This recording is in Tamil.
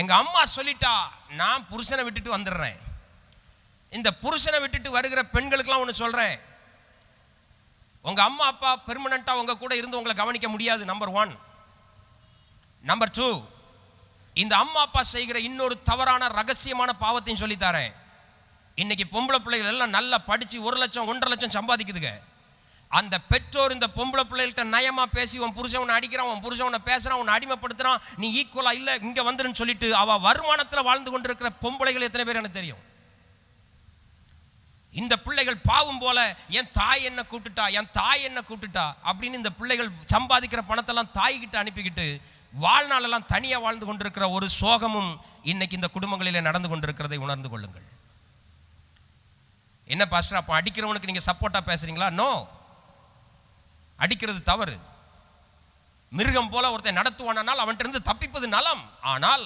எங்க அம்மா சொல்லிட்டா, நான் புருஷனை விட்டுட்டு வந்துடுறேன். இந்த புருஷனை விட்டுட்டு வருகிற பெண்களுக்கெல்லாம் ஒன்று சொல்றேன், உங்க அம்மா அப்பா பெர்மனண்டா உங்க கூட இருந்து உங்களை கவனிக்க முடியாது. நம்பர் 1. நம்பர் 2, இந்த அம்மா அப்பா செய்கிற இன்னொரு தவறான ரகசியமான பாவத்தையும் சொல்லித்தாரேன். இன்னைக்கு பொம்பளை பிள்ளைகள் எல்லாம் நல்லா படிச்சு 1 லட்சம் 1.5 லட்சம் சம்பாதிக்குதுங்க. அந்த பெற்றோர் இந்த பொம்பளை பிள்ளைகள்கிட்ட நயமா பேசி, உன் புருஷன் உன்னை அடிக்கிறான், உன் புருஷன் உன்னை பேசுறான், உன்னை அடிமைப்படுத்துறான், நீ ஈக்குவலா இல்லை, இங்க வந்துருன்னு சொல்லிட்டு அவ வருமானத்தில் வாழ்ந்து கொண்டிருக்கிற பொம்பளைகள் எத்தனை பேர் எனக்கு தெரியும். இந்த பிள்ளைகள் பாவம் போல என் தாய் என்ன கூப்பிட்டுட்டா, என் தாய் என்ன கூப்பிட்டுட்டா அப்படின்னு இந்த பிள்ளைகள் சம்பாதிக்கிற பணத்தெல்லாம் தாய்கிட்ட அனுப்பிக்கிட்டு வாழ்நாளெல்லாம் தனியாக வாழ்ந்து கொண்டிருக்கிற ஒரு சோகமும் இன்னைக்கு இந்த குடும்பங்களிலே நடந்து கொண்டிருக்கிறதை உணர்ந்து கொள்ளுங்கள். என்ன பாஸ்டர், அப்போ அடிக்கிறவனுக்கு நீங்கள் சப்போர்ட்டாக பேசுறீங்களா? நோ, அடிக்கிறது தவறு. மிருகம் போல ஒருத்தன் நடத்துவானால் அவன்கிட்ட இருந்து தப்பிப்பது நலம். ஆனால்